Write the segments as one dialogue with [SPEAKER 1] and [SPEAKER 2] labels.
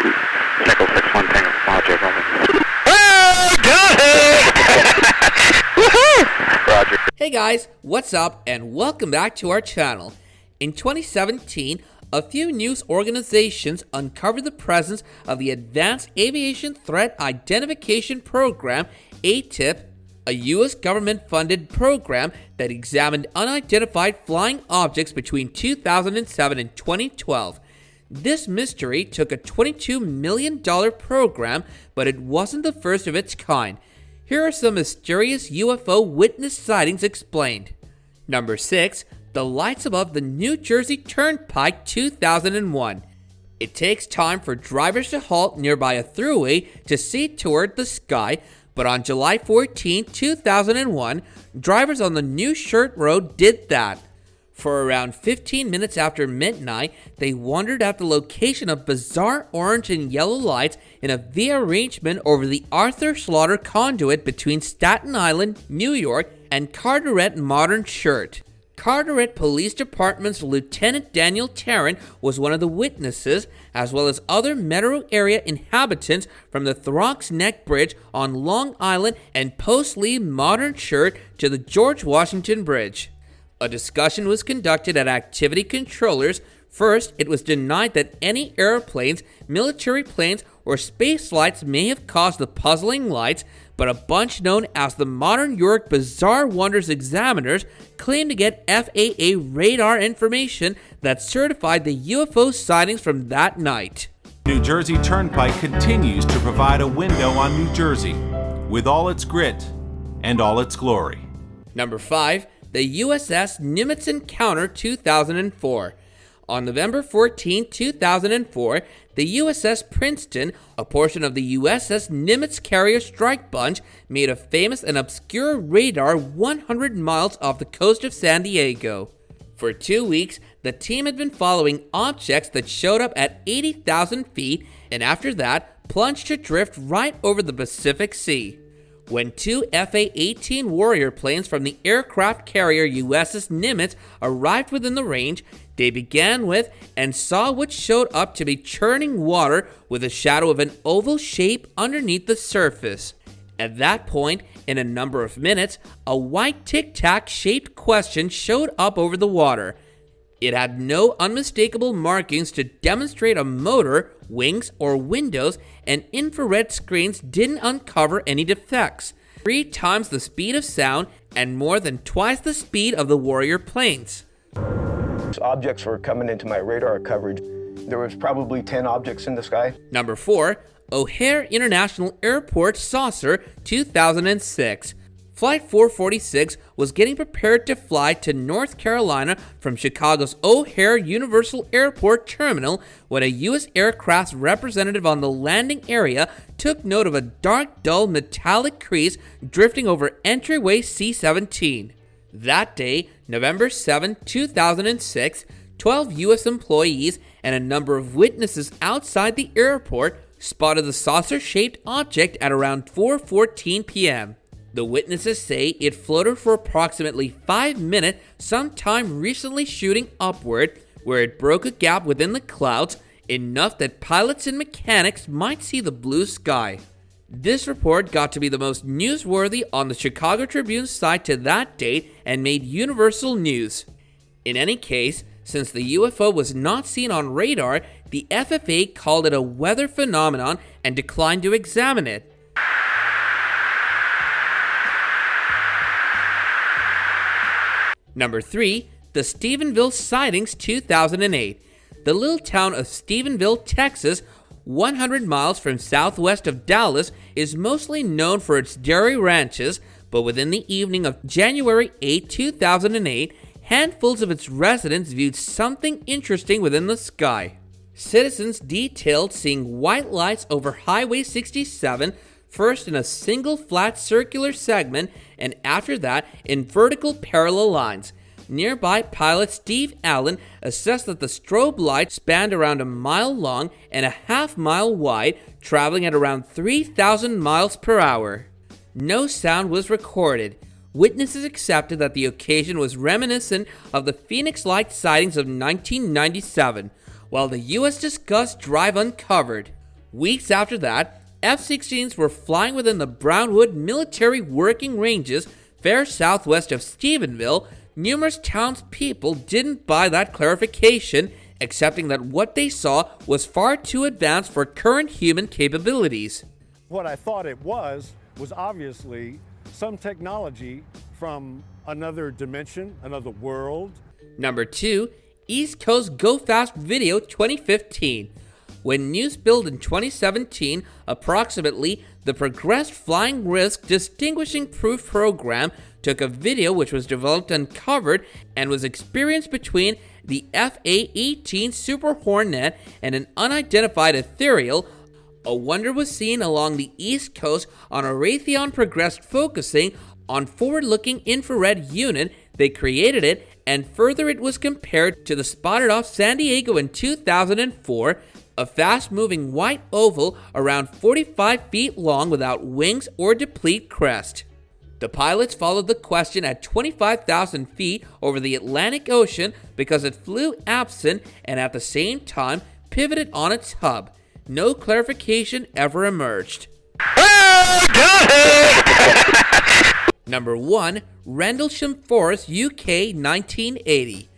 [SPEAKER 1] Nickel 6-1 Tango, Roger, over.
[SPEAKER 2] Oh, got it! Woohoo!
[SPEAKER 1] Roger.
[SPEAKER 3] Hey guys, what's up and welcome back to our channel. In 2017, a few news organizations uncovered the presence of the Advanced Aviation Threat Identification Program, ATIP, a U.S. government-funded program that examined unidentified flying objects between 2007 and 2012. This mystery took a $22 million program, but it wasn't the first of its kind. Here are some mysterious UFO witness sightings explained. Number 6. The lights above the New Jersey Turnpike 2001. It takes time for drivers to halt nearby a thruway to see toward the sky, but on July 14, 2001, drivers on the New Shirt Road did that. For around 15 minutes after midnight, they wondered at the location of bizarre orange and yellow lights in a V-arrangement over the Arthur Slaughter conduit between Staten Island, New York, and Carteret Modern Shirt. Carteret Police Department's Lieutenant Daniel Tarrant was one of the witnesses, as well as other metro area inhabitants from the Throgs Neck Bridge on Long Island and Post Lee Modern Shirt to the George Washington Bridge. A discussion was conducted at activity controllers. First, it was denied that any airplanes, military planes, or space flights may have caused the puzzling lights, but a bunch known as the Modern York Bizarre Wonders Examiners claimed to get FAA radar information that certified the UFO sightings from that night.
[SPEAKER 4] New Jersey Turnpike continues to provide a window on New Jersey with all its grit and all its glory.
[SPEAKER 3] Number 5. The USS Nimitz Encounter 2004. On November 14, 2004, the USS Princeton, a portion of the USS Nimitz Carrier Strike Bunch, made a famous and obscure radar 100 miles off the coast of San Diego. For 2 weeks, the team had been following objects that showed up at 80,000 feet and after that plunged to drift right over the Pacific Sea. When two FA-18 Warrior planes from the aircraft carrier USS Nimitz arrived within the range, they began with and saw what showed up to be churning water with a shadow of an oval shape underneath the surface. At that point, in a number of minutes, a white tic-tac shaped question showed up over the water. It had no unmistakable markings to demonstrate a motor, wings, or windows, and infrared screens didn't uncover any defects. 3 times the speed of sound and more than twice the speed of the Warrior planes.
[SPEAKER 5] Objects were coming into my radar coverage. There was probably 10 objects in the sky.
[SPEAKER 3] Number 4. O'Hare International Airport Saucer 2006. Flight 446 was getting prepared to fly to North Carolina from Chicago's O'Hare Universal Airport Terminal when a U.S. aircraft's representative on the landing area took note of a dark, dull, metallic crease drifting over entryway C-17. That day, November 7, 2006, 12 U.S. employees and a number of witnesses outside the airport spotted the saucer-shaped object at around 4:14 p.m. The witnesses say it floated for approximately 5 minutes, sometime recently shooting upward, where it broke a gap within the clouds, enough that pilots and mechanics might see the blue sky. This report got to be the most newsworthy on the Chicago Tribune site to that date and made universal news. In any case, since the UFO was not seen on radar, the FFA called it a weather phenomenon and declined to examine it. Number 3. The Stephenville Sightings 2008. The little town of Stephenville, Texas, 100 miles from southwest of Dallas, is mostly known for its dairy ranches, but within the evening of January 8, 2008, handfuls of its residents viewed something interesting within the sky. Citizens detailed seeing white lights over Highway 67, first in a single flat circular segment, and after that in vertical parallel lines. Nearby pilot Steve Allen assessed that the strobe light spanned around a mile long and a half-mile wide, traveling at around 3,000 miles per hour. No sound was recorded. Witnesses accepted that the occasion was reminiscent of the Phoenix Light sightings of 1997, while the U.S. discussed drive uncovered. Weeks after that, F-16s were flying within the Brownwood military working ranges, fair southwest of Stephenville. Numerous townspeople didn't buy that clarification, accepting that what they saw was far too advanced for current human capabilities.
[SPEAKER 6] What I thought it was obviously some technology from another dimension, another world.
[SPEAKER 3] Number 2, East Coast Go Fast Video 2015. When news billed in 2017, approximately, the Progressed Flying Risk Distinguishing Proof Program took a video which was developed and covered and was experienced between the FA-18 Super Hornet and an unidentified ethereal. A wonder was seen along the East Coast on a Raytheon Progressed focusing on forward-looking infrared unit. They created it, and further it was compared to the spotted off San Diego in 2004, a fast-moving white oval around 45 feet long without wings or deplete crest. The pilots followed the question at 25,000 feet over the Atlantic Ocean because it flew absent and at the same time pivoted on its hub. No clarification ever emerged. Number 1, Rendlesham Forest, UK, 1980.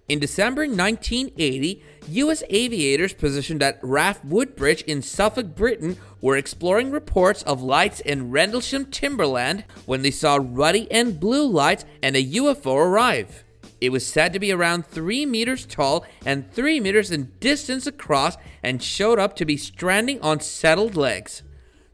[SPEAKER 3] In December 1980, U.S. aviators positioned at Raff Woodbridge in Suffolk, Britain, were exploring reports of lights in Rendlesham timberland when they saw ruddy and blue lights and a UFO arrive. It was said to be around 3 meters tall and 3 meters in distance across and showed up to be stranding on settled legs.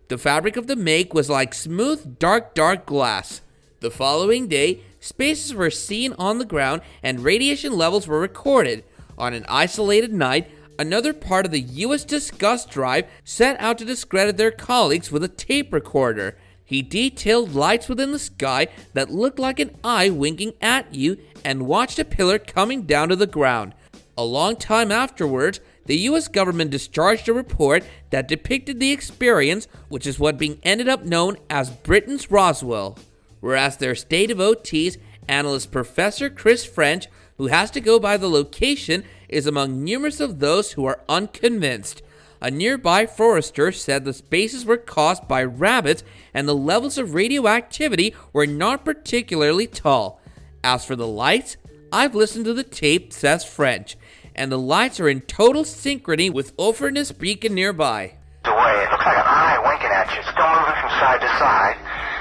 [SPEAKER 3] The fabric of the make was like smooth, dark glass. The following day, spaces were seen on the ground and radiation levels were recorded. On an isolated night, another part of the U.S. discuss drive set out to discredit their colleagues with a tape recorder. He detailed lights within the sky that looked like an eye winking at you and watched a pillar coming down to the ground. A long time afterwards, the U.S. government discharged a report that depicted the experience, which is what being ended up known as Britain's Roswell. Whereas their state of OTs, analyst Professor Chris French, who has to go by the location, is among numerous of those who are unconvinced. A nearby forester said the spaces were caused by rabbits and the levels of radioactivity were not particularly tall. As for the lights, I've listened to the tape, says French, and the lights are in total synchrony with Ofernus beacon nearby.
[SPEAKER 2] The way it looks like an eye winking at you, still moving from side to side.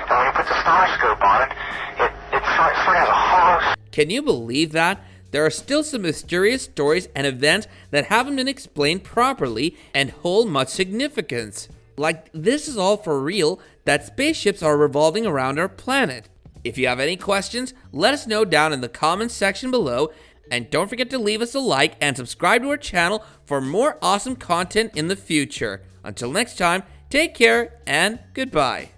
[SPEAKER 2] And when you put the starscope on it, it sort of has a hollow.
[SPEAKER 3] Can you believe that? There are still some mysterious stories and events that haven't been explained properly and hold much significance. Like, this is all for real, that spaceships are revolving around our planet. If you have any questions, let us know down in the comments section below, and don't forget to leave us a like and subscribe to our channel for more awesome content in the future. Until next time, take care and goodbye.